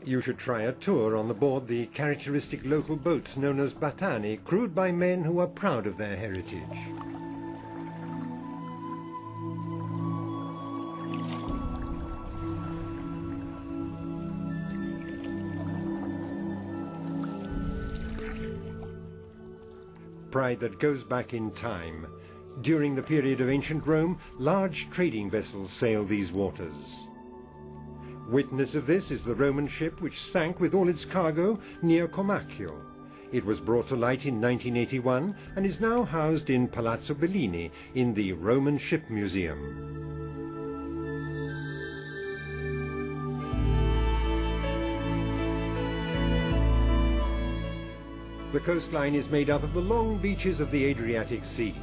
You should try a tour on the board the characteristic local boats known as batani, crewed by men who are proud of their heritage. Pride that goes back in time. During the period of ancient Rome, large trading vessels sailed these waters. Witness of this is the Roman ship which sank with all its cargo near Comacchio. It was brought to light in 1981 and is now housed in Palazzo Bellini in the Roman Ship Museum. The coastline is made up of the long beaches of the Adriatic Sea.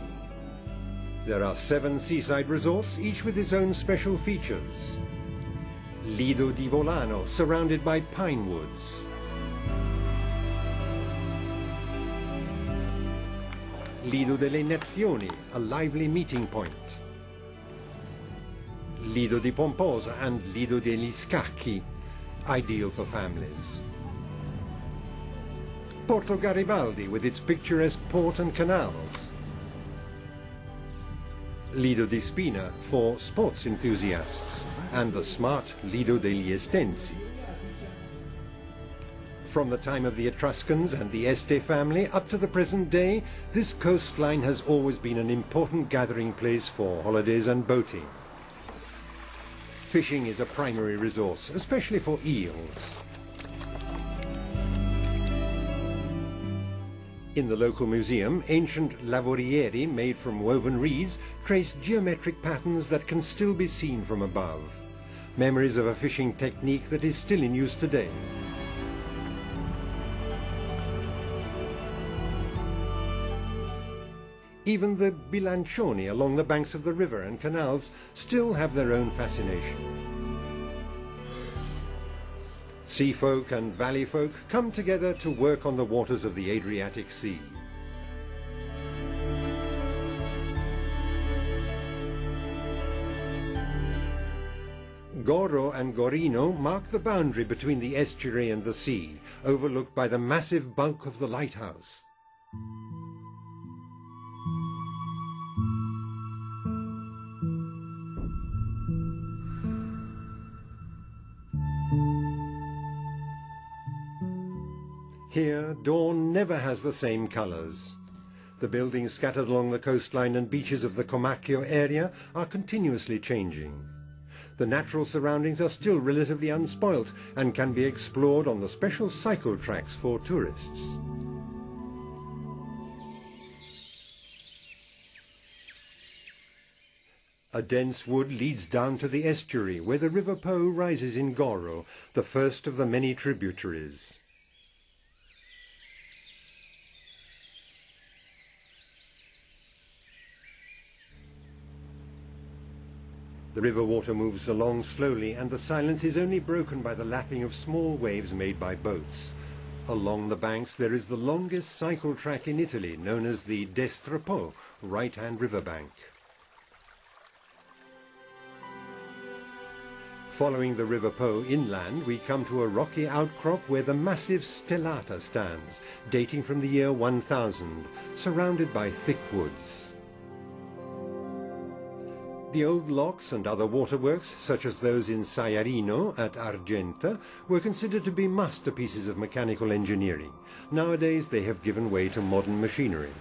There are 7 seaside resorts, each with its own special features. Lido di Volano, surrounded by pine woods. Lido delle Nazioni, a lively meeting point. Lido di Pomposa and Lido degli Scacchi, ideal for families. Porto Garibaldi, with its picturesque port and canals. Lido di Spina for sports enthusiasts, and the smart Lido degli Estensi. From the time of the Etruscans and the Este family up to the present day, this coastline has always been an important gathering place for holidays and boating. Fishing is a primary resource, especially for eels. In the local museum, ancient lavorieri made from woven reeds trace geometric patterns that can still be seen from above. Memories of a fishing technique that is still in use today. Even the bilancioni along the banks of the river and canals still have their own fascination. Sea folk and valley folk come together to work on the waters of the Adriatic Sea. Goro and Gorino mark the boundary between the estuary and the sea, overlooked by the massive bulk of the lighthouse. Here, dawn never has the same colors. The buildings scattered along the coastline and beaches of the Comacchio area are continuously changing. The natural surroundings are still relatively unspoilt and can be explored on the special cycle tracks for tourists. A dense wood leads down to the estuary where the River Po rises in Goro, the first of the many tributaries. The river water moves along slowly, and the silence is only broken by the lapping of small waves made by boats. Along the banks there is the longest cycle track in Italy, known as the Destra Po, right-hand riverbank. Following the River Po inland, we come to a rocky outcrop where the massive Stellata stands, dating from the year 1000, surrounded by thick woods. The old locks and other waterworks, such as those in Saiarino at Argenta, were considered to be masterpieces of mechanical engineering. Nowadays they have given way to modern machinery.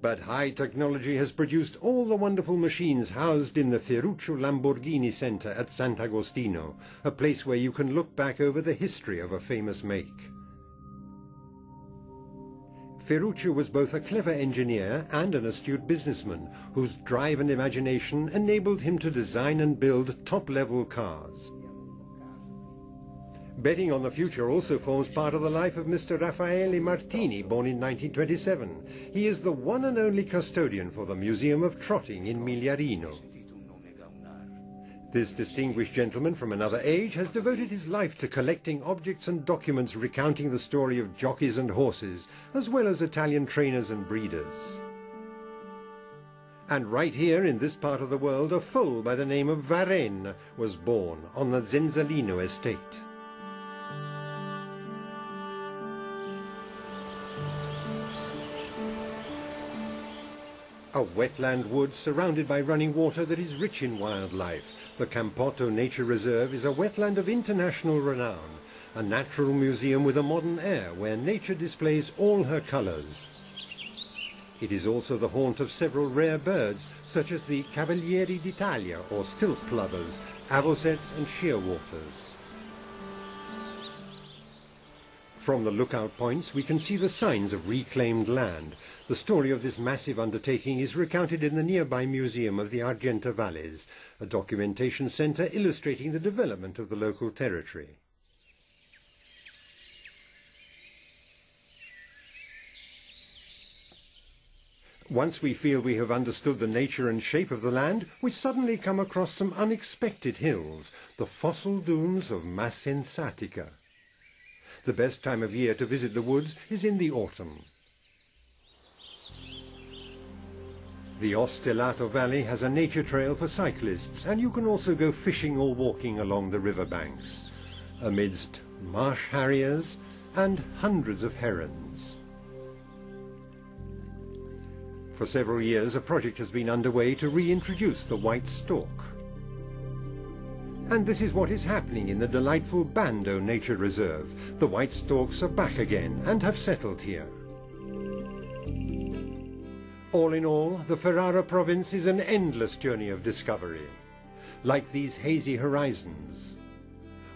But high technology has produced all the wonderful machines housed in the Ferruccio Lamborghini Center at Sant'Agostino, a place where you can look back over the history of a famous make. Ferruccio was both a clever engineer and an astute businessman, whose drive and imagination enabled him to design and build top-level cars. Betting on the future also forms part of the life of Mr. Raffaele Martini, born in 1927. He is the one and only custodian for the Museum of Trotting in Migliarino. This distinguished gentleman from another age has devoted his life to collecting objects and documents recounting the story of jockeys and horses, as well as Italian trainers and breeders. And right here in this part of the world, a foal by the name of Varenne was born on the Zenzalino estate. A wetland wood surrounded by running water that is rich in wildlife. The Campotto Nature Reserve is a wetland of international renown, a natural museum with a modern air where nature displays all her colours. It is also the haunt of several rare birds, such as the Cavalieri d'Italia, or stilt plovers, avocets and shearwaters. From the lookout points we can see the signs of reclaimed land. The story of this massive undertaking is recounted in the nearby Museum of the Argenta Valleys, a documentation centre illustrating the development of the local territory. Once we feel we have understood the nature and shape of the land, we suddenly come across some unexpected hills, the fossil dunes of Massensatica. The best time of year to visit the woods is in the autumn. The Ostellato Valley has a nature trail for cyclists, and you can also go fishing or walking along the riverbanks, amidst marsh harriers and hundreds of herons. For several years a project has been underway to reintroduce the white stork. And this is what is happening in the delightful Bando Nature Reserve. The white storks are back again and have settled here. All in all, the Ferrara province is an endless journey of discovery, like these hazy horizons,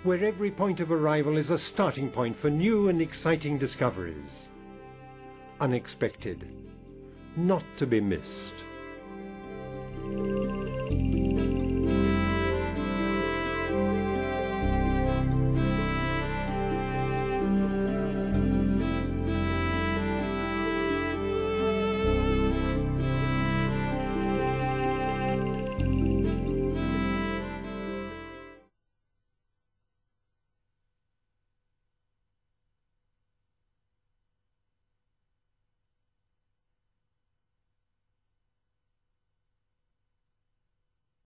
where every point of arrival is a starting point for new and exciting discoveries. Unexpected, not to be missed.